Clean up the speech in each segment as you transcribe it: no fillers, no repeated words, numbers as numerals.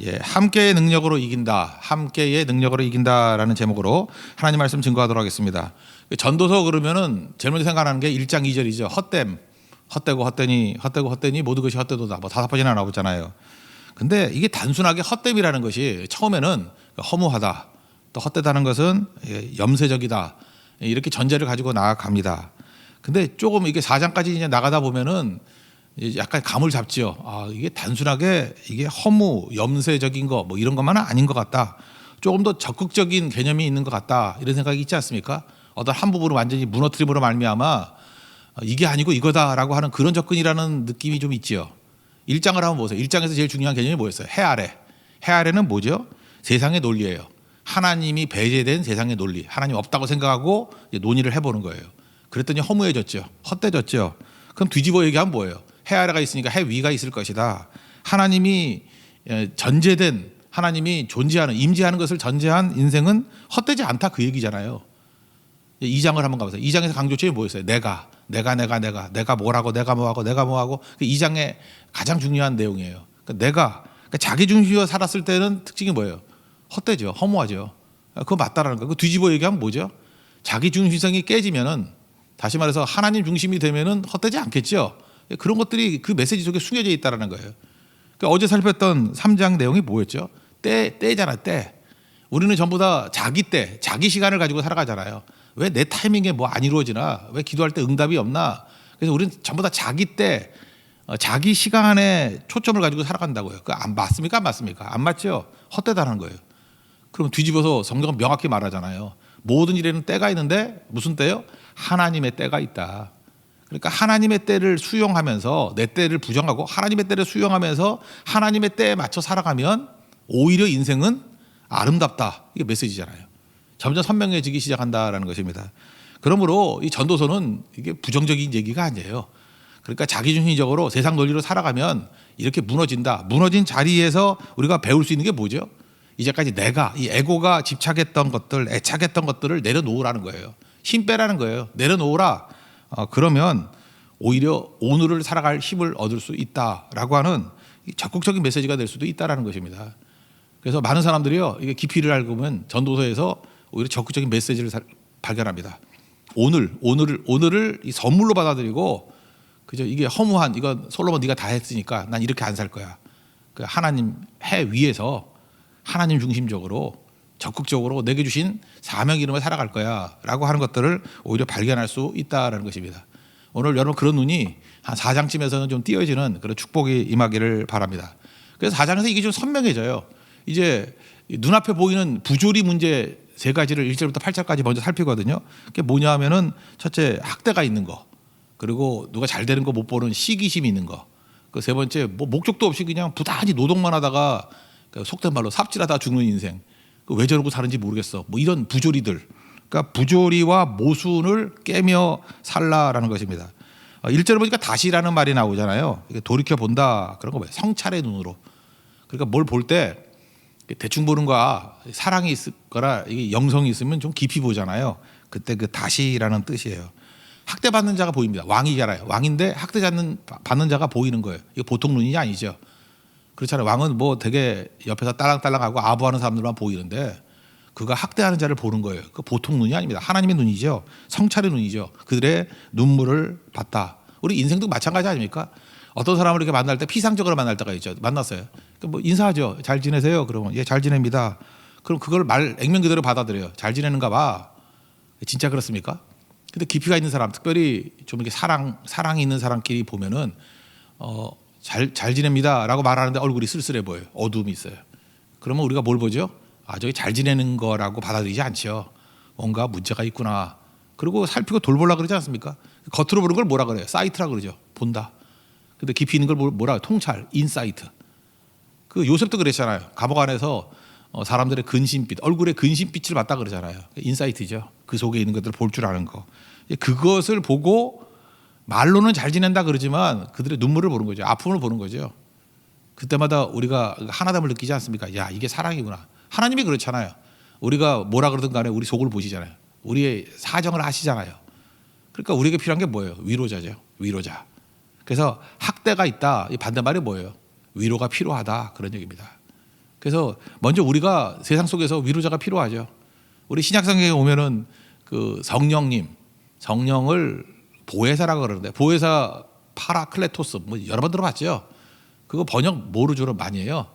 예, 함께의 능력으로 이긴다. 함께의 능력으로 이긴다라는 제목으로 하나님 말씀 증거하도록 하겠습니다. 전도서 그러면은 제일 먼저 생각나는 게 1장 2절이죠. 헛됨. 헛되고 헛되니 모든 것이 헛되도다. 뭐 5번이나 나오잖아요. 근데 이게 단순하게 헛됨이라는 것이 처음에는 허무하다. 또 헛되다는 것은 염세적이다. 이렇게 전제를 가지고 나아갑니다. 근데 조금 이게 4장까지 이제 나가다 보면은 약간 감을 잡지요. 아, 이게 단순하게 이게 허무, 염세적인 거 뭐 이런 것만은 아닌 것 같다. 조금 더 적극적인 개념이 있는 것 같다. 이런 생각이 있지 않습니까? 어떤 한 부분을 완전히 무너뜨림으로 말미암아 이게 아니고 이거다라고 하는 그런 접근이라는 느낌이 좀 있지요. 1장을 한번 보세요. 1장에서 제일 중요한 개념이 뭐였어요? 해 아래. 해 아래는 뭐죠? 세상의 논리예요. 하나님이 배제된 세상의 논리. 하나님 없다고 생각하고 논의를 해보는 거예요. 그랬더니 허무해졌죠. 헛되졌죠. 그럼 뒤집어 얘기하면 뭐예요? 해 아래가 있으니까 해 위가 있을 것이다. 하나님이 전제된, 하나님이 존재하는, 임재하는 것을 전제한 인생은 헛되지 않다, 그 얘기잖아요. 2장을 한번 가보세요. 2장에서 강조점이 뭐였어요? 내가 뭐라고, 내가 뭐하고. 그 2장의 가장 중요한 내용이에요. 그러니까 자기 중심으로 살았을 때는 특징이 뭐예요? 헛되죠. 허무하죠. 그거 맞다라는 거예요. 그 뒤집어 얘기하면 뭐죠? 자기 중심성이 깨지면은, 다시 말해서 하나님 중심이 되면은 헛되지 않겠죠. 그런 것들이 그 메시지 속에 숨겨져 있다는 거예요. 그러니까 어제 살폈던 3장 내용이 뭐였죠? 때잖아, 때. 우리는 전부 다 자기 때, 자기 시간을 가지고 살아가잖아요. 왜 내 타이밍에 뭐 안 이루어지나? 왜 기도할 때 응답이 없나? 그래서 우리는 전부 다 자기 때, 자기 시간에 초점을 가지고 살아간다고요. 그 안 맞습니까? 안 맞습니까? 안 맞죠? 헛되다는 거예요. 그럼 뒤집어서 성경은 명확히 말하잖아요. 모든 일에는 때가 있는데 무슨 때요? 하나님의 때가 있다. 그러니까 하나님의 때를 수용하면서 내 때를 부정하고 하나님의 때를 수용하면서 하나님의 때에 맞춰 살아가면 오히려 인생은 아름답다. 이게 메시지잖아요. 점점 선명해지기 시작한다라는 것입니다. 그러므로 이 전도서는 이게 부정적인 얘기가 아니에요. 그러니까 자기중심적으로 세상 논리로 살아가면 이렇게 무너진다. 무너진 자리에서 우리가 배울 수 있는 게 뭐죠? 이제까지 이 에고가 집착했던 것들, 애착했던 것들을 내려놓으라는 거예요. 힘 빼라는 거예요. 내려놓으라. 그러면 오히려 오늘을 살아갈 힘을 얻을 수 있다라고 하는 적극적인 메시지가 될 수도 있다라는 것입니다. 그래서 많은 사람들이요, 이게 깊이를 알고 보면 전도서에서 오히려 적극적인 메시지를 발견합니다. 오늘을 이 선물로 받아들이고, 그죠? 이게 허무한, 이건 솔로몬 네가 다 했으니까 난 이렇게 안 살 거야. 그 하나님 해 위에서 하나님 중심적으로 적극적으로 내게 주신 사명 이름을 살아갈 거야라고 하는 것들을 오히려 발견할 수 있다라는 것입니다. 오늘 여러분 그런 눈이 한 4장쯤에서는 좀 띄어지는 그런 축복이 임하기를 바랍니다. 그래서 4장에서 이게 좀 선명해져요. 이제 눈앞에 보이는 부조리 문제 3가지를 1절부터 8절까지 먼저 살피거든요. 그게 뭐냐 하면은 첫째, 학대가 있는 거. 그리고 누가 잘 되는 거 못 보는 시기심이 있는 거. 그 세 번째, 뭐 목적도 없이 그냥 부단히 노동만 하다가 속된 말로 삽질하다 죽는 인생. 왜 저러고 사는지 모르겠어. 뭐 이런 부조리들. 그러니까 부조리와 모순을 깨며 살라라는 것입니다. 1절에 보니까 다시라는 말이 나오잖아요. 돌이켜 본다. 그런 거 뭐예요? 성찰의 눈으로. 그러니까 뭘 볼 때 대충 보는 거야. 사랑이 있을 거라, 이게 영성이 있으면 좀 깊이 보잖아요. 그때 그 다시라는 뜻이에요. 학대받는 자가 보입니다. 왕이잖아요. 왕인데 받는 자가 보이는 거예요. 이거 보통 눈이 아니죠. 그렇잖아요. 왕은 뭐 되게 옆에서 딸랑딸랑하고 아부하는 사람들만 보이는데 그가 학대하는 자를 보는 거예요. 그 보통 눈이 아닙니다. 하나님의 눈이죠. 성찰의 눈이죠. 그들의 눈물을 봤다. 우리 인생도 마찬가지 아닙니까? 어떤 사람을 이렇게 만날 때 피상적으로 만날 때가 있죠. 만났어요. 뭐 인사하죠. 잘 지내세요? 그러면 예, 잘 지냅니다. 그럼 그걸 액면 그대로 받아들여요. 잘 지내는가 봐. 진짜 그렇습니까? 근데 깊이가 있는 사람, 특별히 좀 이렇게 사랑이 있는 사람끼리 보면은 잘 지냅니다라고 말하는데 얼굴이 쓸쓸해 보여요. 어두움이 있어요. 그러면 우리가 뭘 보죠? 저기 잘 지내는 거라고 받아들이지 않죠. 뭔가 문제가 있구나. 그리고 살피고 돌보려고 그러지 않습니까? 겉으로 보는 걸 뭐라 그래요? 사이트라 그러죠. 본다. 근데 깊이 있는 걸 뭐라, 통찰, 인사이트. 그 요셉도 그랬잖아요. 감옥 안에서 사람들의 근심빛, 얼굴에 근심빛을 봤다 그러잖아요. 인사이트죠. 그 속에 있는 것들을 볼 줄 아는 거. 그것을 보고 말로는 잘 지낸다 그러지만 그들의 눈물을 보는 거죠. 아픔을 보는 거죠. 그때마다 우리가 하나됨을 느끼지 않습니까? 야, 이게 사랑이구나. 하나님이 그렇잖아요. 우리가 뭐라 그러든 간에 우리 속을 보시잖아요. 우리의 사정을 아시잖아요. 그러니까 우리에게 필요한 게 뭐예요? 위로자죠. 위로자. 그래서 학대가 있다. 이 반대말이 뭐예요? 위로가 필요하다. 그런 얘기입니다. 그래서 먼저 우리가 세상 속에서 위로자가 필요하죠. 우리 신약성경에 오면은 그 성령을 보혜사라고 그러는데, 보혜사 파라클레토스 뭐 여러 번 들어봤죠. 그거 번역 뭐로 주로 많이 해요?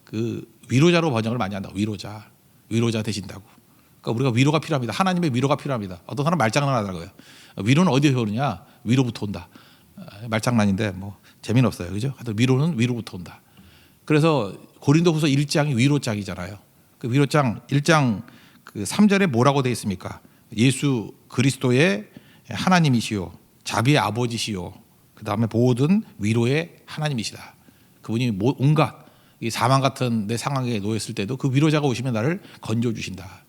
그 위로자로 번역을 많이 한다고. 위로자 되신다고. 그러니까 우리가 위로가 필요합니다. 하나님의 위로가 필요합니다. 어떤 사람 말장난 하더라고요. 위로는 어디서 오느냐? 위로부터 온다. 말장난인데 뭐 재미는 없어요, 그죠? 하여튼 위로는 위로부터 온다. 그래서 고린도후서 1장이 위로장이잖아요. 그 위로장 1장 그 3절에 뭐라고 되어 있습니까? 예수 그리스도의 하나님이시요, 자비의 아버지시요, 그 다음에 모든 위로의 하나님이시다. 그분이 온갖 이 사망 같은 내 상황에 놓였을 때도 그 위로자가 오시면 나를 건져 주신다.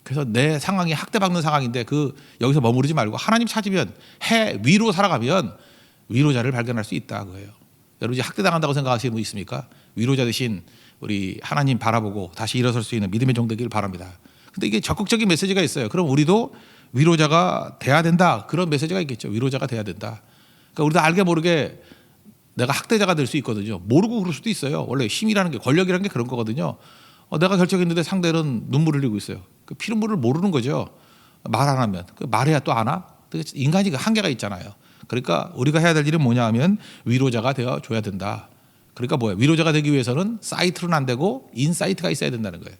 그래서 내 상황이 학대받는 상황인데 여기서 머무르지 말고 하나님 찾으면 위로 살아가면 위로자를 발견할 수 있다 그거예요. 여러분 이제 학대당한다고 생각하시는 분 있습니까? 위로자 대신 우리 하나님 바라보고 다시 일어설 수 있는 믿음의 종 되기를 바랍니다. 근데 이게 적극적인 메시지가 있어요. 그럼 우리도 위로자가 돼야 된다. 그런 메시지가 있겠죠. 위로자가 돼야 된다. 그러니까 우리도 알게 모르게 내가 학대자가 될 수 있거든요. 모르고 그럴 수도 있어요. 원래 힘이라는 게, 권력이라는 게 그런 거거든요. 내가 결정했는데 상대는 눈물을 흘리고 있어요. 그 피눈물을 모르는 거죠. 말 안 하면. 말해야 또 안 와? 인간이 그 한계가 있잖아요. 그러니까 우리가 해야 될 일은 뭐냐 하면 위로자가 되어 줘야 된다. 그러니까 뭐예요? 위로자가 되기 위해서는 사이트로는 안 되고 인사이트가 있어야 된다는 거예요.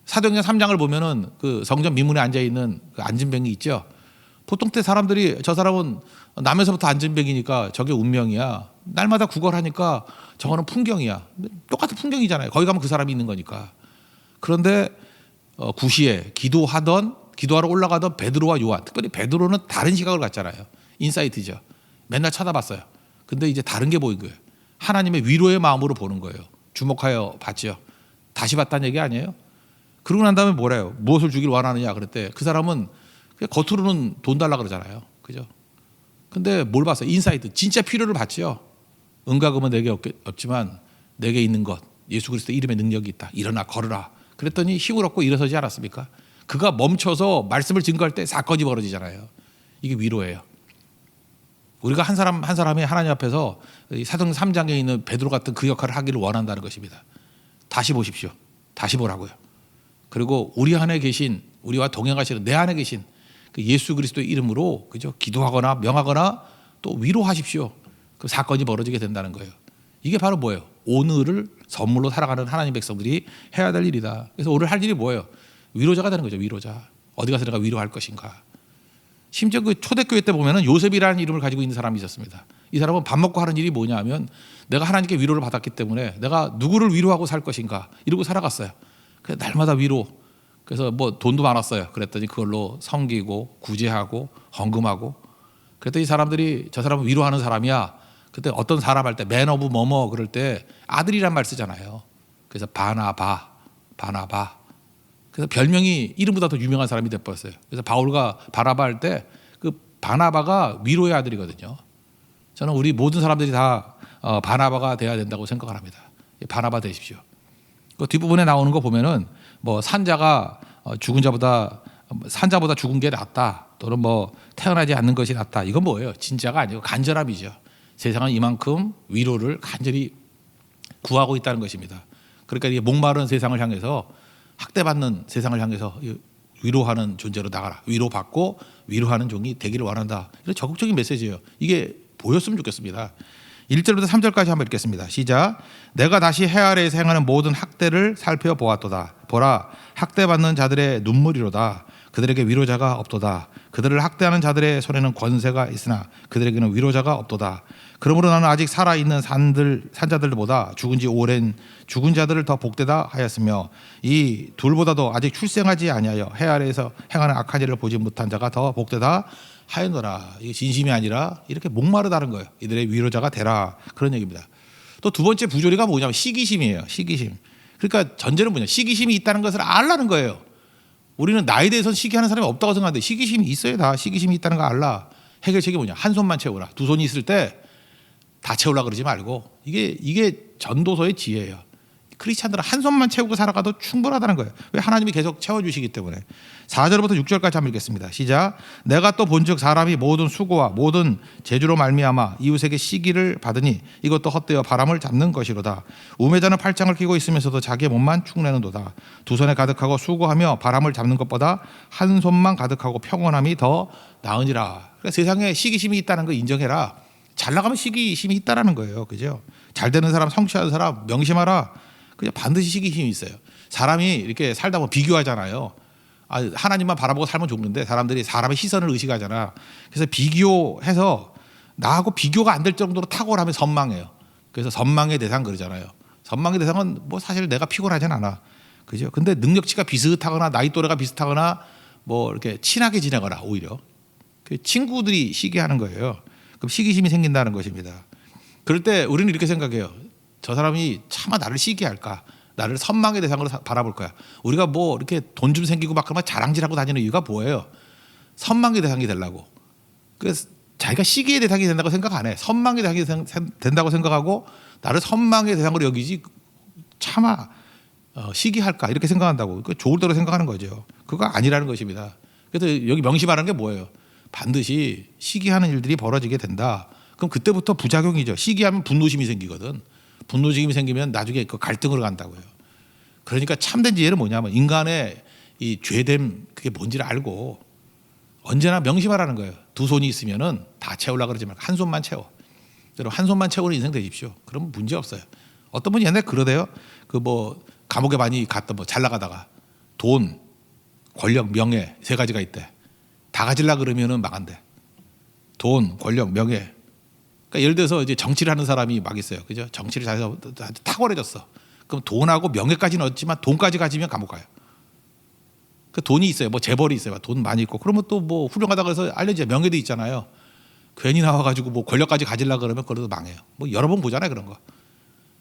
사도행전 3장을 보면은 그 성전 미문에 앉아 있는 그 안진뱅이 있죠. 보통 때 사람들이 저 사람은 남에서부터 안진뱅이니까 저게 운명이야. 날마다 구걸하니까 저거는 풍경이야. 똑같은 풍경이잖아요. 거기 가면 그 사람이 있는 거니까. 그런데 구시에 기도하러 올라가던 베드로와 요한, 특별히 베드로는 다른 시각을 갖잖아요. 인사이트죠. 맨날 쳐다봤어요. 근데 이제 다른 게 보인 거예요. 하나님의 위로의 마음으로 보는 거예요. 주목하여 봤죠. 다시 봤다는 얘기 아니에요? 그러고 난 다음에 뭐래요? 무엇을 주길 원하느냐 그랬대. 그 사람은 겉으로는 돈 달라 그러잖아요. 그죠? 근데 뭘 봤어요? 인사이트. 진짜 필요를 봤죠. 은과 금은 내게 없지만 내게 있는 것, 예수 그리스도 이름의 능력이 있다. 일어나 걸으라. 그랬더니 힘을 얻고 일어서지 않았습니까? 그가 멈춰서 말씀을 증거할 때 사건이 벌어지잖아요. 이게 위로예요. 우리가 한 사람이 하나님 앞에서 사도행전 3장에 있는 베드로 같은 그 역할을 하기를 원한다는 것입니다. 다시 보십시오. 다시 보라고요. 그리고 우리 안에 계신, 우리와 동행하시는 내 안에 계신 그 예수 그리스도의 이름으로 그죠? 기도하거나 명하거나 또 위로하십시오. 그 사건이 벌어지게 된다는 거예요. 이게 바로 뭐예요? 오늘을 선물로 살아가는 하나님 백성들이 해야 될 일이다. 그래서 오늘 할 일이 뭐예요? 위로자가 되는 거죠. 위로자. 어디 가서 내가 위로할 것인가. 심지어 그 초대교회 때 보면은 요셉이라는 이름을 가지고 있는 사람이 있었습니다. 이 사람은 밥 먹고 하는 일이 뭐냐 하면 내가 하나님께 위로를 받았기 때문에 내가 누구를 위로하고 살 것인가 이러고 살아갔어요. 그래서 날마다 위로. 그래서 뭐 돈도 많았어요. 그랬더니 그걸로 섬기고 구제하고 헌금하고. 그랬더니 사람들이 저 사람은 위로하는 사람이야. 그때 어떤 사람 할 때 맨 오브 뭐뭐 그럴 때 아들이란 말 쓰잖아요. 그래서 바나바. 그래서 별명이 이름보다 더 유명한 사람이 돼버렸어요. 그래서 바울과 바나바 할 때 그 바나바가 위로의 아들이거든요. 저는 우리 모든 사람들이 다 바나바가 돼야 된다고 생각을 합니다. 바나바 되십시오. 그 뒷부분에 나오는 거 보면은 뭐 산자보다 죽은 게 낫다. 또는 뭐 태어나지 않는 것이 낫다. 이건 뭐예요? 진짜가 아니고 간절함이죠. 세상은 이만큼 위로를 간절히 구하고 있다는 것입니다. 그러니까 이게 목마른 세상을 향해서 학대받는 세상을 향해서 위로하는 존재로 나가라. 위로받고 위로하는 종이 되기를 원한다. 이런 적극적인 메시지예요. 이게 보였으면 좋겠습니다. 1절부터 3절까지 한번 읽겠습니다. 시작. 내가 다시 해 아래에서 행하는 모든 학대를 살펴보았도다. 보라, 학대받는 자들의 눈물이로다. 그들에게 위로자가 없도다. 그들을 학대하는 자들의 손에는 권세가 있으나 그들에게는 위로자가 없도다. 그러므로 나는 아직 살아있는 산자들보다 죽은 지 오랜 죽은 자들을 더 복되다 하였으며 이 둘보다도 아직 출생하지 아니하여 해 아래에서 행하는 악한 일을 보지 못한 자가 더 복되다 하였노라. 이게 진심이 아니라 이렇게 목마르다는 거예요. 이들의 위로자가 되라. 그런 얘기입니다. 또 두 번째 부조리가 뭐냐면 시기심이에요. 시기심. 그러니까 전제는 뭐냐? 시기심이 있다는 것을 알라는 거예요. 우리는 나에 대해서는 시기하는 사람이 없다고 생각하는데 시기심이 있어야 다 시기심이 있다는 거 알라. 해결책이 뭐냐? 한 손만 채우라. 두 손이 있을 때 다 채우려고 그러지 말고 이게 전도서의 지혜예요. 크리스찬들은 한 손만 채우고 살아가도 충분하다는 거예요. 왜? 하나님이 계속 채워주시기 때문에. 4절부터 6절까지 한번 읽겠습니다. 시작. 내가 또 본즉 사람이 모든 수고와 모든 재주로 말미암아 이웃에게 시기를 받으니 이것도 헛되어 바람을 잡는 것이로다. 우매자는 팔짱을 끼고 있으면서도 자기의 몸만 축내는도다. 두 손에 가득하고 수고하며 바람을 잡는 것보다 한 손만 가득하고 평온함이 더 나으니라. 그러니까 세상에 시기심이 있다는 거 인정해라. 잘 나가면 시기심이 있다라는 거예요. 그죠? 잘 되는 사람, 성취하는 사람 명심하라. 그냥 반드시 시기심이 있어요. 사람이 이렇게 살다 보면 비교하잖아요. 하나님만 바라보고 살면 좋은데 사람들이 사람의 시선을 의식하잖아. 그래서 비교해서 나하고 비교가 안 될 정도로 탁월하면 선망해요. 그래서 선망의 대상 그러잖아요. 선망의 대상은 뭐 사실 내가 피곤하진 않아. 그죠? 근데 능력치가 비슷하거나 나이 또래가 비슷하거나 뭐 이렇게 친하게 지내거나 오히려 그 친구들이 시기하는 거예요. 그럼 시기심이 생긴다는 것입니다. 그럴 때 우리는 이렇게 생각해요. 저 사람이 차마 나를 시기할까? 나를 선망의 대상으로 바라볼 거야. 우리가 뭐 이렇게 돈 좀 생기고 막 그러면 자랑질하고 다니는 이유가 뭐예요? 선망의 대상이 되려고. 그래서 자기가 시기의 대상이 된다고 생각 안 해. 선망의 대상이 된다고 생각하고 나를 선망의 대상으로 여기지 차마 시기할까 이렇게 생각한다고. 그 좋을 대로 생각하는 거죠. 그거 아니라는 것입니다. 그래서 여기 명심하는 게 뭐예요? 반드시 시기하는 일들이 벌어지게 된다. 그럼 그때부터 부작용이죠. 시기하면 분노심이 생기거든. 분노심이 생기면 나중에 그 갈등으로 간다고요. 그러니까 참된 지혜는 뭐냐면 인간의 이 죄됨 그게 뭔지를 알고 언제나 명심하라는 거예요. 두 손이 있으면은 다 채우려고 그러지 말고 한 손만 채워. 여러분 한 손만 채우는 인생 되십시오. 그러면 문제 없어요. 어떤 분이 옛날에 그러대요. 그 뭐 감옥에 많이 갔던 뭐 잘 나가다가 돈, 권력, 명예 세 가지가 있대. 다 가지려 그러면은 망한대. 돈, 권력, 명예. 그러니까 예를 들어서 이제 정치를 하는 사람이 막 있어요. 그죠? 정치를 잘해서 탁월해졌어. 그럼 돈하고 명예까지는 얻지만 돈까지 가지면 감옥 가요. 그 돈이 있어요. 뭐 재벌이 있어요. 돈 많이 있고. 그러면 또 뭐 훌륭하다고 해서 알려져. 명예도 있잖아요. 괜히 나와가지고 뭐 권력까지 가지려 그러면 그래도 망해요. 뭐 여러 번 보잖아요. 그런 거.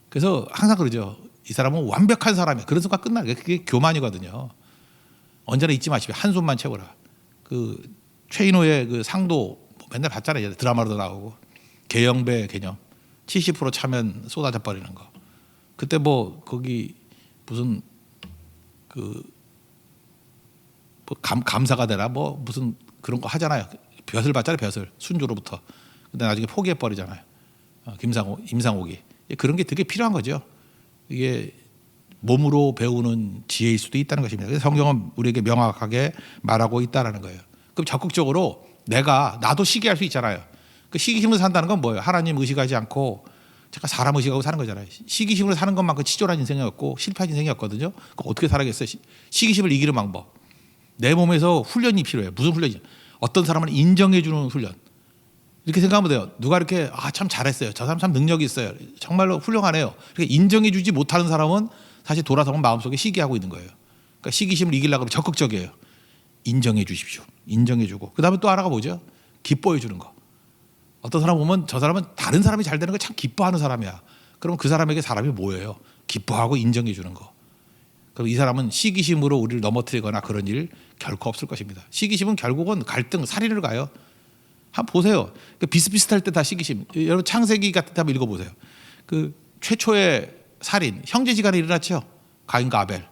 그래서 항상 그러죠. 이 사람은 완벽한 사람이야. 그런 순간 끝나는 게 그게 교만이거든요. 언제나 잊지 마시고 한 손만 채워라. 그 최인호의 그 상도 맨날 봤잖아요. 드라마로도 나오고. 개영배 개념 70% 차면 쏟아져 버리는 거. 그때 뭐 거기 무슨 그 뭐 감사가 되나 뭐 무슨 그런 거 하잖아요. 벼슬 받잖아요. 벼슬 순조로부터. 근데 나중에 포기해 버리잖아요. 임상옥이 그런 게 되게 필요한 거죠. 이게 몸으로 배우는 지혜일 수도 있다는 것입니다. 그래서 성경은 우리에게 명확하게 말하고 있다라는 거예요. 그럼 적극적으로 나도 시기할 수 있잖아요. 그 시기심으로 산다는 건 뭐예요? 하나님 의식하지 않고 제가 사람 의식하고 사는 거잖아요. 시기심으로 사는 것만큼 치졸한 인생이었고 실패한 인생이었거든요. 어떻게 살아겠어요? 시기심을 이기는 방법. 내 몸에서 훈련이 필요해요. 무슨 훈련이죠? 어떤 사람을 인정해 주는 훈련. 이렇게 생각하면 돼요. 누가 이렇게 참 잘했어요. 저 사람 참 능력이 있어요. 정말로 훌륭하네요. 이렇게 인정해 주지 못하는 사람은 사실 돌아서면 마음속에 시기하고 있는 거예요. 그러니까 시기심을 이기려고 적극적이에요. 인정해 주십시오. 인정해 주고. 그다음에 또 하나가 뭐죠? 기뻐해 주는 거. 어떤 사람 보면 저 사람은 다른 사람이 잘 되는 걸 참 기뻐하는 사람이야. 그럼 그 사람에게 사람이 뭐예요? 기뻐하고 인정해 주는 거. 그럼 이 사람은 시기심으로 우리를 넘어뜨리거나 그런 일 결코 없을 것입니다. 시기심은 결국은 갈등, 살인을 가요. 한번 보세요. 비슷비슷할 때 다 시기심. 여러분 창세기 같은 데 한번 읽어보세요. 그 최초의 살인, 형제지간에 일어났죠. 가인과 아벨.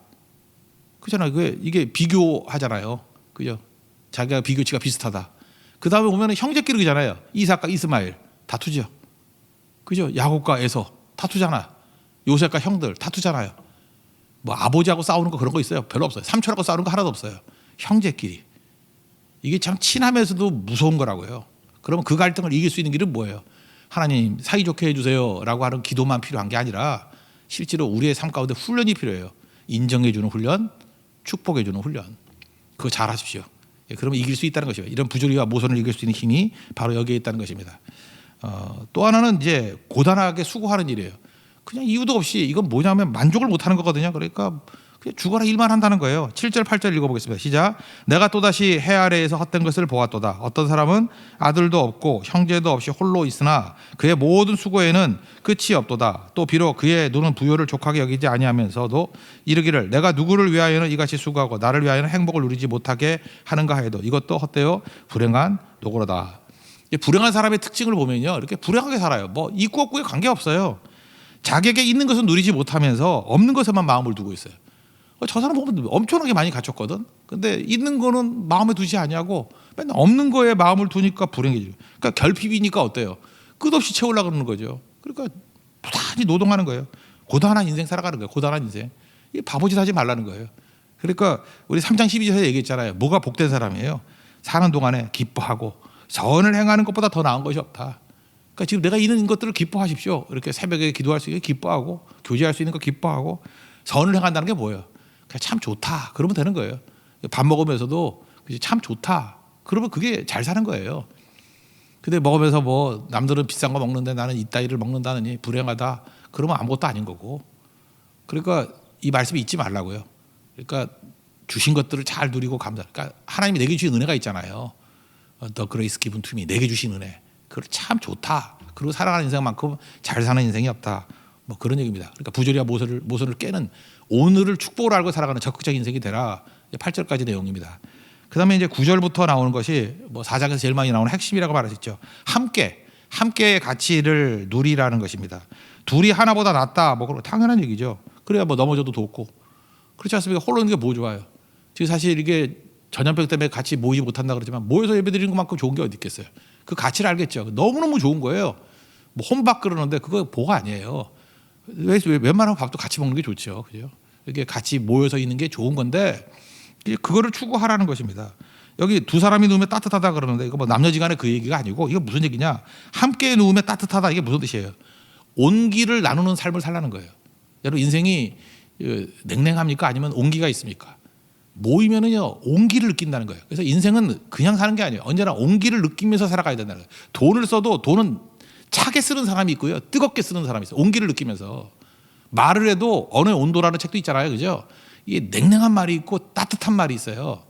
그잖아요. 이게 비교하잖아요. 그죠? 자기가 비교치가 비슷하다. 그 다음에 보면 형제끼리잖아요. 이삭과 이스마엘 다투죠. 그죠? 야곱과 에서 다투잖아. 요셉과 형들 다투잖아요. 뭐 아버지하고 싸우는 거 그런 거 있어요? 별로 없어요. 삼촌하고 싸우는 거 하나도 없어요. 형제끼리. 이게 참 친하면서도 무서운 거라고요. 그러면 그 갈등을 이길 수 있는 길은 뭐예요? 하나님 사이좋게 해주세요 라고 하는 기도만 필요한 게 아니라 실제로 우리의 삶 가운데 훈련이 필요해요. 인정해주는 훈련, 축복해주는 훈련. 그거 잘 하십시오. 그러면 이길 수 있다는 것이에요. 이런 부조리와 모순을 이길 수 있는 힘이 바로 여기에 있다는 것입니다. 또 하나는 이제 고단하게 수고하는 일이에요. 그냥 이유도 없이 이건 뭐냐면 만족을 못하는 거거든요. 그러니까 그냥 죽어라 일만 한다는 거예요. 7절 8절 읽어보겠습니다. 시작. 내가 또다시 해 아래에서 헛된 것을 보았도다. 어떤 사람은 아들도 없고 형제도 없이 홀로 있으나 그의 모든 수고에는 끝이 없도다. 또 비록 그의 눈은 부요를 족하게 여기지 아니하면서도 이르기를 내가 누구를 위하여는 이같이 수고하고 나를 위하여는 행복을 누리지 못하게 하는가 해도 이것도 헛되어 불행한 노고로다. 불행한 사람의 특징을 보면요. 이렇게 불행하게 살아요. 뭐 있고 없고에 관계없어요. 자기에게 있는 것은 누리지 못하면서 없는 것에만 마음을 두고 있어요. 저 사람 보면 엄청나게 많이 갖췄거든. 근데 있는 거는 마음에 두지 않냐고 맨날 없는 거에 마음을 두니까 불행해지고. 그러니까 결핍이니까 어때요? 끝없이 채우려고 그러는 거죠. 그러니까 부단히 노동하는 거예요. 고단한 인생 살아가는 거예요. 고단한 인생. 이 바보짓 하지 말라는 거예요. 그러니까 우리 3장 12절에 얘기했잖아요. 뭐가 복된 사람이에요? 사는 동안에 기뻐하고 선을 행하는 것보다 더 나은 것이 없다. 그러니까 지금 내가 있는 것들을 기뻐하십시오. 이렇게 새벽에 기도할 수 있게 기뻐하고 교제할 수 있는 거 기뻐하고 선을 행한다는 게 뭐예요? 그냥 참 좋다. 그러면 되는 거예요. 밥 먹으면서도 참 좋다. 그러면 그게 잘 사는 거예요. 근데 먹으면서 뭐 남들은 비싼 거 먹는데 나는 이따위를 먹는다느니 불행하다. 그러면 아무것도 아닌 거고. 그러니까 이 말씀이 잊지 말라고요. 그러니까 주신 것들을 잘 누리고 감사. 그러니까 하나님이 내게 주신 은혜가 있잖아요. The grace given to me. 내게 주신 은혜. 그걸 참 좋다. 그리고 살아가는 인생만큼 잘 사는 인생이 없다. 뭐 그런 얘기입니다. 그러니까 부조리와 모순을 깨는 오늘을 축복으로 알고 살아가는 적극적인 인생이 되라. 8절까지 내용입니다. 그다음에 이제 9절부터 나오는 것이 뭐 4장에서 제일 많이 나오는 핵심이라고 말하셨죠. 함께의 가치를 누리라는 것입니다. 둘이 하나보다 낫다. 뭐 그런 당연한 얘기죠. 그래야 뭐 넘어져도 돕고. 그렇지 않습니까? 홀로 있는 게 뭐 좋아요. 지금 사실 이게 전염병 때문에 같이 모이지 못한다 그러지만 모여서 예배드리는 것만큼 좋은 게 어디 있겠어요. 그 가치를 알겠죠. 너무너무 좋은 거예요. 뭐 혼밥 그러는데 그거 보가 아니에요. 웬만하면 밥도 같이 먹는 게 좋죠. 그죠? 이게 같이 모여서 있는 게 좋은 건데 그거를 추구하라는 것입니다. 여기 두 사람이 누우면 따뜻하다 그러는데 이거 뭐 남녀지간의 그 얘기가 아니고 이거 무슨 얘기냐? 함께 누우면 따뜻하다 이게 무슨 뜻이에요? 온기를 나누는 삶을 살라는 거예요. 여러분 인생이 냉랭합니까? 아니면 온기가 있습니까? 모이면은요 온기를 느낀다는 거예요. 그래서 인생은 그냥 사는 게 아니에요. 언제나 온기를 느끼면서 살아가야 된다는 거예요. 돈을 써도 돈은 차게 쓰는 사람이 있고요, 뜨겁게 쓰는 사람이 있어요. 온기를 느끼면서 말을 해도 어느 온도라는 책도 있잖아요, 그죠? 이게 냉랭한 말이 있고 따뜻한 말이 있어요.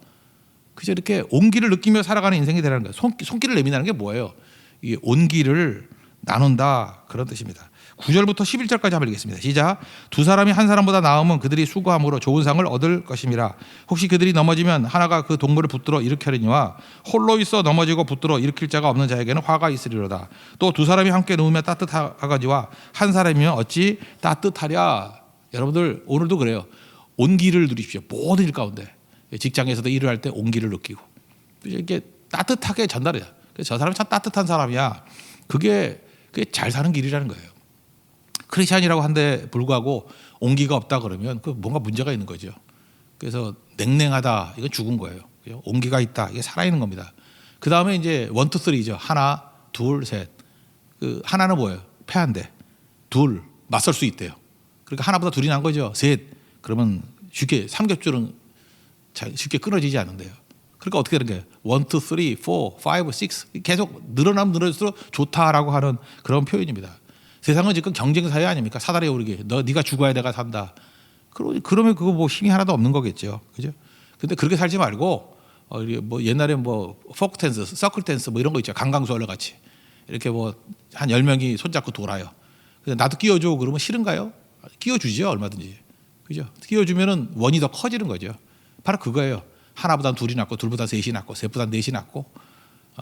그죠? 이렇게 온기를 느끼며 살아가는 인생이 되라는 거예요. 손길을 내민다는 게 뭐예요? 이 온기를 나눈다 그런 뜻입니다. 9절부터 11절까지 한번 읽겠습니다. 시작. 두 사람이 한 사람보다 나으면 그들이 수고함으로 좋은 상을 얻을 것임이라. 혹시 그들이 넘어지면 하나가 그 동물을 붙들어 일으키려니와 홀로 있어 넘어지고 붙들어 일으킬 자가 없는 자에게는 화가 있으리로다. 또 두 사람이 함께 누우면 따뜻하거니와 한 사람이면 어찌 따뜻하랴. 여러분들 오늘도 그래요. 온기를 누리십시오. 모든 일 가운데. 직장에서도 일을 할 때 온기를 느끼고 이렇게 따뜻하게 전달해요. 그래서 저 사람이 참 따뜻한 사람이야. 그게 잘 사는 길이라는 거예요. 크리스찬이라고 한데 불구하고 온기가 없다 그러면 그 뭔가 문제가 있는 거죠. 그래서 냉랭하다 이건 죽은 거예요. 온기가 있다 이게 살아있는 겁니다. 그 다음에 이제 1, 2, 3죠. 하나, 둘, 셋. 그 하나는 뭐예요? 패한데. 둘 맞설 수 있대요. 그러니까 하나보다 둘이 난 거죠. 셋 그러면 쉽게 삼겹줄은 쉽게 끊어지지 않는데요. 그러니까 어떻게 되는 거예요? 1, 2, 3, 4, 5, 6 계속 늘어나면 늘어질수록 좋다라고 하는 그런 표현입니다. 세상은 지금 경쟁 사회 아닙니까? 사다리 오르기. 네가 죽어야 내가 산다. 그러면 그거 뭐 힘이 하나도 없는 거겠죠. 그죠? 근데 그렇게 살지 말고 뭐 옛날에 뭐 포크 댄스, 서클 댄스 뭐 이런 거 있죠. 강강수월래 같이. 이렇게 뭐 한 10명이 손잡고 돌아요. 근데 나도 끼워줘 그러면 싫은가요? 끼워주죠. 얼마든지. 그죠? 끼워주면은 원이 더 커지는 거죠. 바로 그거예요. 하나보다 둘이 낫고 둘보다 셋이 낫고 셋보다 넷이 낫고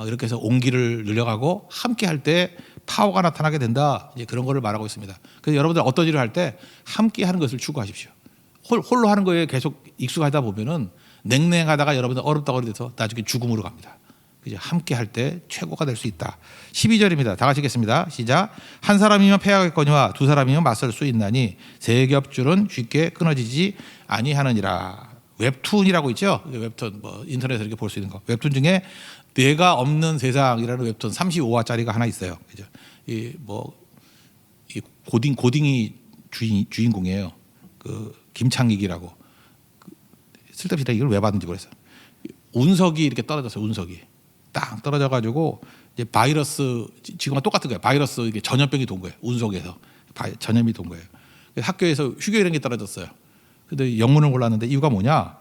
이렇게 해서 온기를 늘려가고 함께 할 때 파워가 나타나게 된다. 이제 그런 거를 말하고 있습니다. 그래서 여러분들 어떤 일을 할 때 함께 하는 것을 추구하십시오. 홀로 하는 거에 계속 익숙하다 보면은 냉랭하다가 여러분들 어렵다고 그래서 나중에 죽음으로 갑니다. 그죠? 함께 할 때 최고가 될 수 있다. 12절입니다. 다 같이 읽겠습니다. 시작. 한 사람이면 패하겠거니와 두 사람이면 맞설 수 있나니 세 겹줄은 쉽게 끊어지지 아니하느니라. 웹툰이라고 있죠. 웹툰 뭐 인터넷에서 이렇게 볼 수 있는 거. 웹툰 중에 뇌가 없는 세상이라는 웹툰 35화짜리가 하나 있어요. 그죠? 이 고딩이 주인공이에요. 그 김창익이라고. 쓸데없이 이걸 왜 받는지 모르겠어요. 운석이 이렇게 떨어졌어요. 운석이 딱 떨어져가지고 이제 바이러스 지금과 똑같은 거예요. 바이러스 이게 전염병이 돈 거예요. 운석에서 전염이 돈 거예요. 학교에서 휴교일행이 떨어졌어요. 근데 영문을 골랐는데 이유가 뭐냐?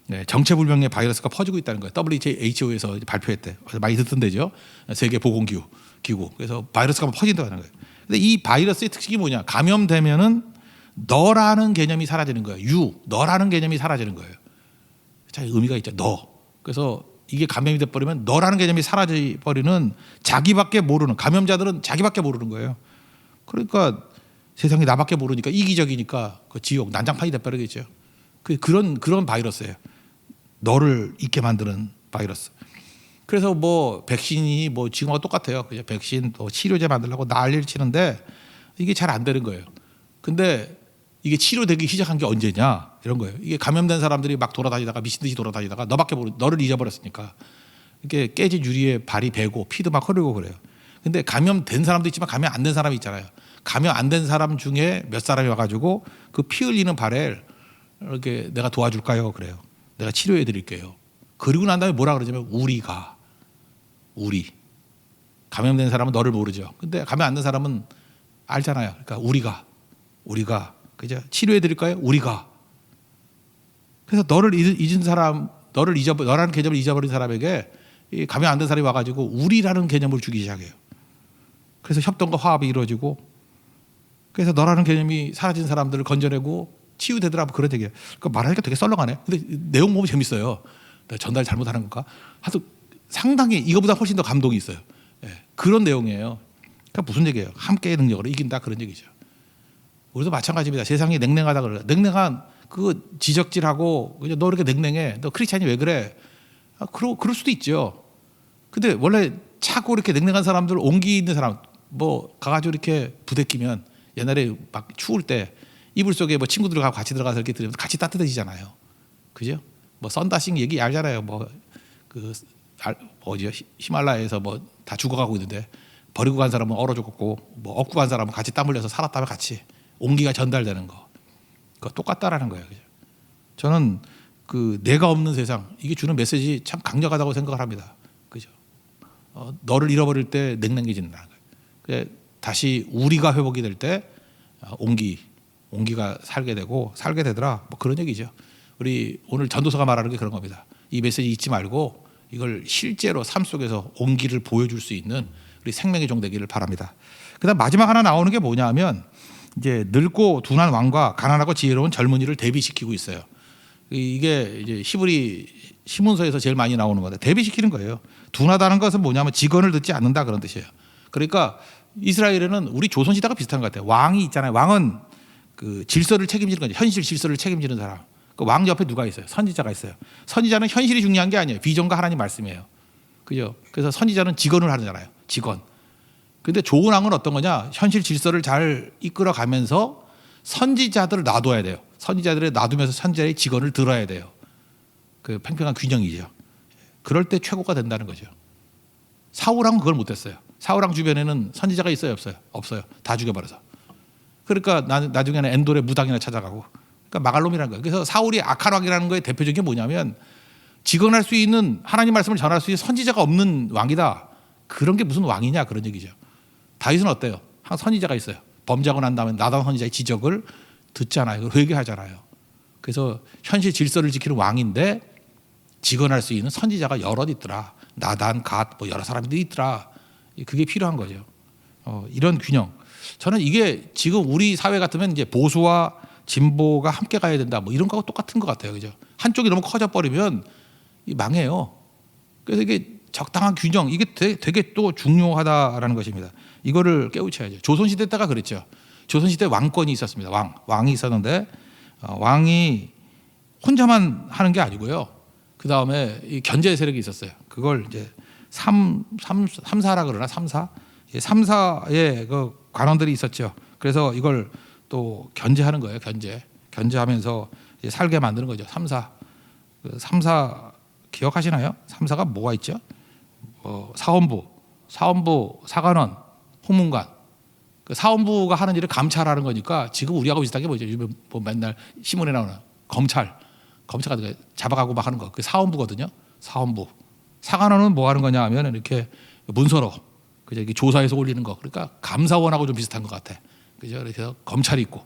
네, 정체불명의 바이러스가 퍼지고 있다는 거예요. WHO에서 발표했대. 많이 듣던 데죠. 세계보건기구. 그래서 바이러스가 퍼진다는 거예요. 근데 이 바이러스의 특징이 뭐냐? 감염되면은 너라는 개념이 사라지는 거예요. 너라는 개념이 사라지는 거예요. 자, 의미가 있죠. 너. 그래서 이게 감염이 돼버리면 너라는 개념이 사라져버리는 자기밖에 모르는 감염자들은 자기밖에 모르는 거예요. 그러니까 세상이 나밖에 모르니까 이기적이니까 그 지옥 난장판이 돼버리겠죠. 그런 바이러스예요. 너를 잊게 만드는 바이러스. 그래서 뭐 백신이 뭐 지금과 똑같아요. 그죠? 백신 또 치료제 만들려고 난리를 치는데 이게 잘 안 되는 거예요. 근데 이게 치료되기 시작한 게 언제냐 이런 거예요. 이게 감염된 사람들이 막 돌아다니다가 미친 듯이 돌아다니다가 너를 잊어버렸으니까 이게 깨진 유리에 발이 베고 피도 막 흐르고 그래요. 근데 감염된 사람도 있지만 감염 안 된 사람이 있잖아요. 감염 안 된 사람 중에 몇 사람이 와가지고 그 피 흘리는 발에 이렇게 내가 도와줄까요? 그래요. 내가 치료해 드릴게요. 그리고 난 다음에 뭐라 그러냐면 우리 감염된 사람은 너를 모르죠. 근데 감염 안 된 사람은 알잖아요. 그러니까 우리가 그죠? 치료해 드릴까요? 우리가. 그래서 너를 잊은 사람, 너라는 개념을 잊어버린 사람에게 이 감염 안 된 사람이 와가지고 우리라는 개념을 주기 시작해요. 그래서 협동과 화합이 이루어지고, 그래서 너라는 개념이 사라진 사람들을 건져내고 치유되더라, 뭐 그런 얘기예요. 그러니까 말하니까 되게 썰렁하네. 근데 내용 보면 재밌어요. 내가 전달 잘못하는 건가? 하여튼 상당히 이거보다 훨씬 더 감동이 있어요. 예, 그런 내용이에요. 그러니까 무슨 얘기예요? 함께의 능력으로 이긴다, 그런 얘기죠. 우리도 마찬가지입니다. 세상이 냉랭하다 그래요. 냉랭한 그 지적질하고 너 이렇게 냉랭해. 너 크리스찬이 왜 그래? 그럴 수도 있죠. 근데 원래 차고 이렇게 냉랭한 사람들, 온기 있는 사람 뭐 가가지고 이렇게 부대끼면 옛날에 막 추울 때 이불 속에 뭐 친구들하고 같이 들어가서 이렇게 들으면 같이 따뜻해지잖아요. 그죠? 뭐 썬다싱 얘기 알잖아요. 뭐 그 어디요? 히말라야에서 뭐 다 죽어가고 있는데 버리고 간 사람은 얼어 죽었고 뭐 얻고 간 사람은 같이 땀 흘려서 살았다면 같이 온기가 전달되는 거. 그거 똑같다라는 거예요. 그죠? 저는 그 내가 없는 세상, 이게 주는 메시지 참 강력하다고 생각을 합니다. 그죠? 너를 잃어버릴 때 냉랭해진다는 거예요. 다시 우리가 회복이 될 때 온기가 살게 되더라. 뭐 그런 얘기죠. 우리 오늘 전도서가 말하는 게 그런 겁니다. 이 메시지 잊지 말고 이걸 실제로 삶 속에서 온기를 보여줄 수 있는 우리 생명의 종 되기를 바랍니다. 그다음 마지막 하나 나오는 게 뭐냐면 이제 늙고 둔한 왕과 가난하고 지혜로운 젊은이를 대비시키고 있어요. 이게 이제 히브리 신문서에서 제일 많이 나오는 건데 대비시키는 거예요. 둔하다는 것은 뭐냐면 직언을 듣지 않는다, 그런 뜻이에요. 그러니까 이스라엘에는 우리 조선시대가 비슷한 것 같아요. 왕이 있잖아요. 왕은 그 질서를 책임지는 거죠. 현실 질서를 책임지는 사람. 그 왕 옆에 누가 있어요? 선지자가 있어요. 선지자는 현실이 중요한 게 아니에요. 비전과 하나님 말씀이에요. 그죠? 그래서 선지자는 직언을 하잖아요. 직언. 근데 좋은 왕은 어떤 거냐? 현실 질서를 잘 이끌어가면서 선지자들을 놔둬야 돼요. 선지자들을 놔두면서 선지자의 직언을 들어야 돼요. 그 팽팽한 균형이죠. 그럴 때 최고가 된다는 거죠. 사울왕은 그걸 못했어요. 사울왕 주변에는 선지자가 있어요, 없어요? 없어요. 다 죽여버려서. 그러니까 나중에는 엔돌의 무당이나 찾아가고, 그러니까 마갈놈이라는 거예요. 그래서 사울이 악한 왕이라는 거에 대표적인 게 뭐냐면 직언할 수 있는, 하나님 말씀을 전할 수 있는 선지자가 없는 왕이다. 그런 게 무슨 왕이냐, 그런 얘기죠. 다윗은 어때요? 한 선지자가 있어요. 범죄하고 난 다음에 나단 선지자의 지적을 듣잖아요. 회개하잖아요. 그래서 현실 질서를 지키는 왕인데 직언할 수 있는 선지자가 여럿 있더라. 나단, 갓, 뭐 여러 사람들이 있더라. 그게 필요한 거죠. 이런 균형. 저는 이게 지금 우리 사회 같으면 이제 보수와 진보가 함께 가야 된다, 뭐 이런 거하고 똑같은 것 같아요. 그죠? 한쪽이 너무 커져 버리면 망해요. 그래서 이게 적당한 균형, 이게 되게 또 중요하다라는 것입니다. 이거를 깨우쳐야죠. 조선시대 때가 그랬죠. 조선시대 왕권이 있었습니다. 왕이 있었는데 왕이 혼자만 하는 게 아니고요. 그 다음에 이 견제 세력이 있었어요. 그걸 이제 삼사라 그러나 삼사의 그 관원들이 있었죠. 그래서 이걸 또 견제하는 거예요. 견제하면서 이제 살게 만드는 거죠. 삼사 기억하시나요? 삼사가 뭐가 있죠? 사원부, 사관원, 홍문관. 그 사원부가 하는 일을 감찰하는 거니까 지금 우리하고 비슷한 게 뭐죠? 뭐 맨날 신문에 나오는 검찰가 잡아가고 막 하는 거. 그 사원부거든요. 사원부. 사관원은 뭐 하는 거냐 하면 이렇게 문서로 그죠? 이렇게 조사해서 올리는 거. 그러니까 감사원하고 좀 비슷한 것 같아. 그죠? 그래서 검찰이 있고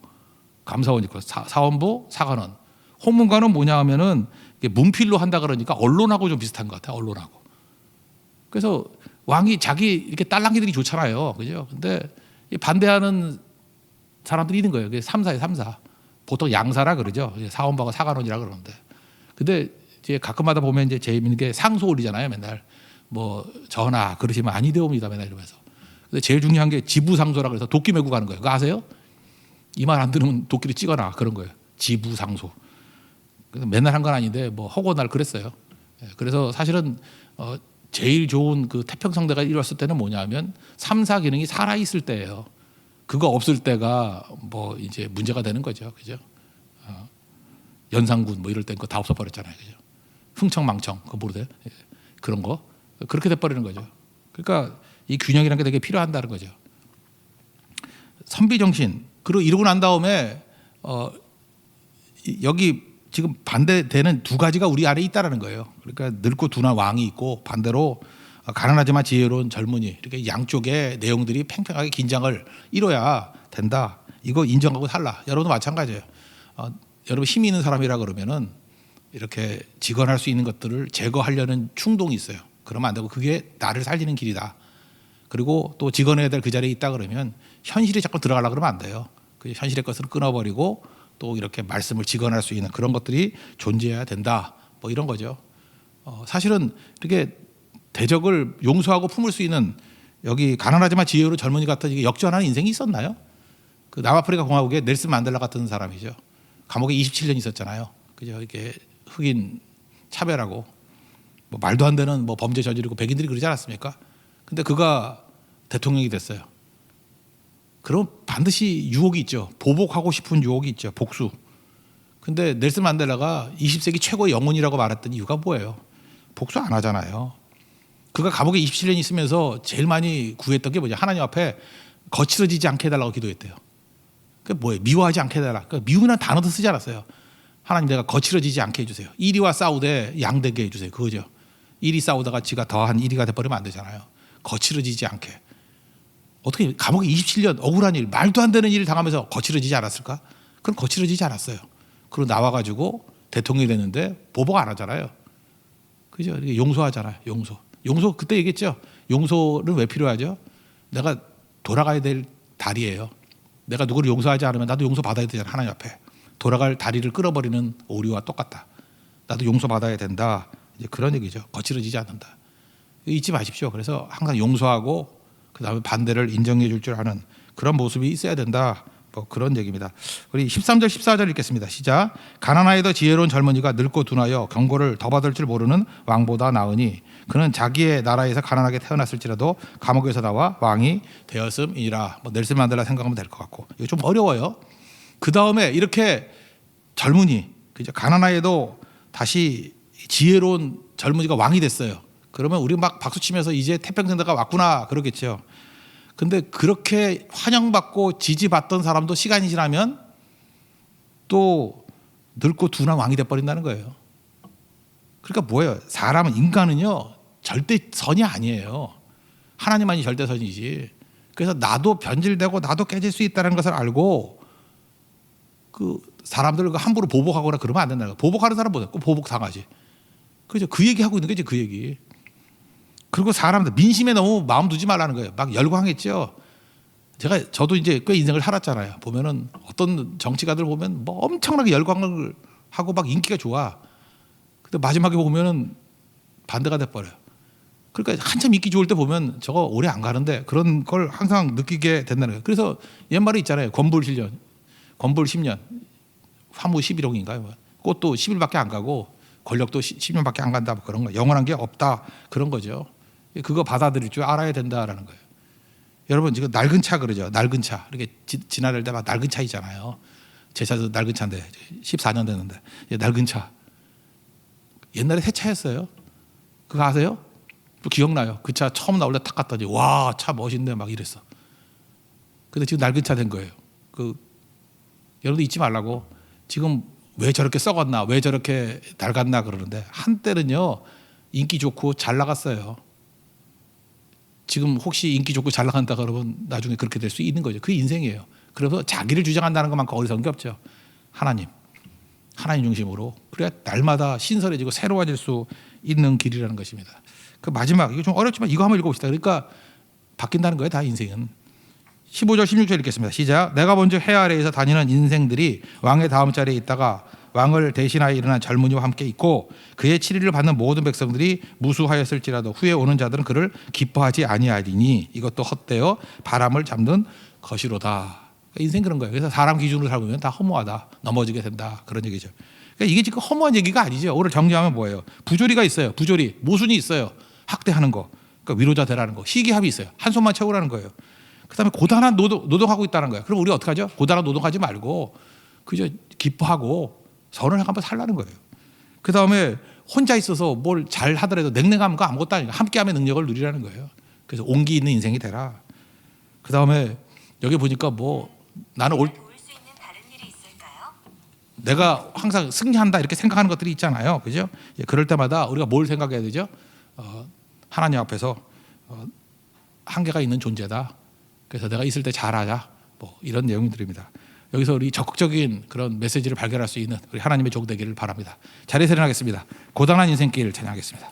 감사원 있고 사원부, 사관원. 홍문관은 뭐냐 하면은 문필로 한다 그러니까 언론하고 좀 비슷한 것 같아. 언론하고. 그래서 왕이 자기 이렇게 딸랑이들이 좋잖아요. 그죠? 근데 반대하는 사람들이 있는 거예요. 그게 삼사예요, 삼사. 보통 양사라 그러죠. 사원부하고 사관원이라 그러는데. 근데 이제 가끔마다 보면 이제 재밌는 게 상소 올리잖아요. 맨날 뭐 전하 그러시면 아니되옵니다. 맨날 이러면서. 근데 제일 중요한 게 지부상소라 그래서 도끼 메고 가는 거예요. 그거 아세요? 이 말 안 들으면 도끼리 찍어놔 그런 거예요. 지부상소. 그래서 맨날 한 건 아닌데 뭐 허고 날 그랬어요. 그래서 사실은 제일 좋은 그 태평성대가 이뤘을 때는 뭐냐면 3, 4 기능이 살아 있을 때예요. 그거 없을 때가 뭐 이제 문제가 되는 거죠, 그죠? 연산군 뭐 이럴 땐 거 다 없어버렸잖아요, 그죠? 흥청망청 그거 모르세요? 그런 거 그렇게 돼버리는 거죠. 그러니까 이 균형이라는 게 되게 필요한다는 거죠. 선비정신 그리고 이러고 난 다음에 여기 지금 반대되는 두 가지가 우리 안에 있다라는 거예요. 그러니까 늙고 둔한 왕이 있고 반대로 가난하지만 지혜로운 젊은이 이렇게 양쪽의 내용들이 팽팽하게 긴장을 이뤄야 된다. 이거 인정하고 살라. 여러분도 마찬가지예요. 여러분 힘이 있는 사람이라 그러면은 이렇게 직언할 수 있는 것들을 제거하려는 충동이 있어요. 그러면 안 되고 그게 나를 살리는 길이다. 그리고 또 직언해야 될 그 자리에 있다 그러면 현실에 자꾸 들어가려고 그러면 안 돼요. 그 현실의 것을 끊어버리고 또 이렇게 말씀을 직언할 수 있는 그런 것들이 존재해야 된다. 뭐 이런 거죠. 사실은 이렇게 대적을 용서하고 품을 수 있는 여기 가난하지만 지혜로운 젊은이 같은 역전하는 인생이 있었나요? 그 남아프리카 공화국에 넬슨 만델라 같은 사람이죠. 감옥에 27년 있었잖아요. 그죠? 이렇게 흑인 차별하고 뭐 말도 안 되는 뭐 범죄 저지르고 백인들이 그러지 않았습니까? 근데 그가 대통령이 됐어요. 그럼 반드시 유혹이 있죠. 보복하고 싶은 유혹이 있죠. 복수. 근데 넬슨 만델라가 20세기 최고의 영혼이라고 말했던 이유가 뭐예요? 복수 안 하잖아요. 그가 감옥에 27년 있으면서 제일 많이 구했던 게 뭐냐? 하나님 앞에 거칠어지지 않게 해달라고 기도했대요. 그게 뭐예요? 미워하지 않게 해달라. 그러니까 미움이라는 단어도 쓰지 않았어요. 하나님 내가 거칠어지지 않게 해주세요. 이리와 싸우되 양되게 해주세요. 그거죠. 이리 싸우다가 지가 더한 이리가 돼버리면 안 되잖아요. 거칠어지지 않게. 어떻게 감옥에 27년 억울한 일, 말도 안 되는 일을 당하면서 거칠어지지 않았을까? 그럼 거칠어지지 않았어요. 그리고 나와가지고 대통령이 됐는데 보복 안 하잖아요. 그죠? 용서하잖아요. 용서 그때 얘기했죠. 용서는 왜 필요하죠? 내가 돌아가야 될 다리예요. 내가 누구를 용서하지 않으면 나도 용서받아야 되잖아. 하나님 앞에. 돌아갈 다리를 끌어버리는 오류와 똑같다. 나도 용서받아야 된다. 이제 그런 얘기죠. 거칠어지지 않는다. 잊지 마십시오. 그래서 항상 용서하고 그다음에 반대를 인정해 줄 줄 아는 그런 모습이 있어야 된다. 뭐 그런 얘기입니다. 우리 13절 14절 읽겠습니다. 시작. 가난하여도 지혜로운 젊은이가 늙고 둔하여 경고를 더 받을 줄 모르는 왕보다 나으니 그는 자기의 나라에서 가난하게 태어났을지라도 감옥에서 나와 왕이 되었음이니라. 뭐 넬슨 만델라 생각하면 될 것 같고 이거 좀 어려워요. 그 다음에 이렇게 젊은이 그죠? 가난하여도 다시 지혜로운 젊은이가 왕이 됐어요. 그러면 우리 막 박수치면서 이제 태평성대가 왔구나 그러겠죠. 근데 그렇게 환영받고 지지받던 사람도 시간이 지나면 또 늙고 둔한 왕이 돼버린다는 거예요. 그러니까 뭐예요? 사람은 인간은요 절대 선이 아니에요. 하나님만이 절대 선이지. 그래서 나도 변질되고 나도 깨질 수 있다는 것을 알고 그 사람들을 함부로 보복하거나 그러면 안 된다는 거예요. 보복하는 사람 보세요. 보복 당하지. 그죠? 그 얘기하고 있는 거지 그 얘기. 그리고 사람들 민심에 너무 마음 두지 말라는 거예요. 막 열광했죠. 저도 이제 꽤 인생을 살았잖아요. 보면은 어떤 정치가들 보면 뭐 엄청나게 열광을 하고 막 인기가 좋아. 근데 마지막에 보면은 반대가 돼버려요. 그러니까 한참 인기 좋을 때 보면 저거 오래 안 가는데 그런 걸 항상 느끼게 된다는 거예요. 그래서 옛말에 있잖아요. 권불 7년, 권불 10년, 화무 11홍인가요? 그것도 10일밖에 안 가고 권력도 10년밖에 안 간다. 그런 거. 영원한 게 없다. 그런 거죠. 그거 받아들일 줄 알아야 된다라는 거예요. 여러분 지금 낡은 차 그러죠. 낡은 차 이렇게 지나갈 때 막 낡은 차이잖아요. 제 차도 낡은 차인데 14년 됐는데 낡은 차. 옛날에 새 차였어요. 그거 아세요? 또 기억나요. 그 차 처음 나올 때 탁 갔더니 와, 차 멋있네 막 이랬어. 근데 지금 낡은 차 된 거예요. 여러분도 잊지 말라고. 지금 왜 저렇게 썩었나, 왜 저렇게 낡았나 그러는데 한때는요 인기 좋고 잘 나갔어요. 지금 혹시 인기 좋고 잘 나간다 그러면 나중에 그렇게 될 수 있는 거죠. 그게 인생이에요. 그래서 자기를 주장한다는 것만큼 어리석은 게 없죠. 하나님 중심으로 그래야 날마다 신선해지고 새로워질 수 있는 길이라는 것입니다. 그 마지막 이거 좀 어렵지만 이거 한번 읽어봅시다. 그러니까 바뀐다는 거예요. 다 인생은. 15절 16절 읽겠습니다. 시작. 내가 본즉 해 아래에서 다니는 인생들이 왕의 다음 자리에 있다가 왕을 대신하여 일어난 젊은이와 함께 있고 그의 치리를 받는 모든 백성들이 무수하였을지라도 후에 오는 자들은 그를 기뻐하지 아니하리니 이것도 헛되어 바람을 잡는 것이로다. 인생 그런 거예요. 그래서 사람 기준으로 살면 다 허무하다, 넘어지게 된다 그런 얘기죠. 그러니까 이게 지금 허무한 얘기가 아니죠. 오늘 정리하면 뭐예요? 부조리가 있어요. 부조리, 모순이 있어요. 학대하는 거, 그러니까 위로자 되라는 거, 희귀합이 있어요. 한 손만 채우라는 거예요. 그다음에 고단한 노동하고 있다는 거예요. 그럼 우리 어떻게 하죠? 고단한 노동하지 말고 그저 기뻐하고 선을 한번 살라는 거예요. 그다음에 혼자 있어서 뭘 잘 하더라도 냉랭한 거 아무것도 아니고 함께하면 능력을 누리라는 거예요. 그래서 온기 있는 인생이 되라. 그다음에 여기 보니까 뭐 나는 내가 항상 승리한다 이렇게 생각하는 것들이 있잖아요. 그죠? 그럴 때마다 우리가 뭘 생각해야 되죠? 하나님 앞에서 한계가 있는 존재다. 그래서 내가 있을 때 잘하자. 뭐 이런 내용들입니다. 여기서 우리 적극적인 그런 메시지를 발견할 수 있는 우리 하나님의 종 되기를 바랍니다. 자리에 세련하겠습니다. 고단한 인생길 찬양하겠습니다.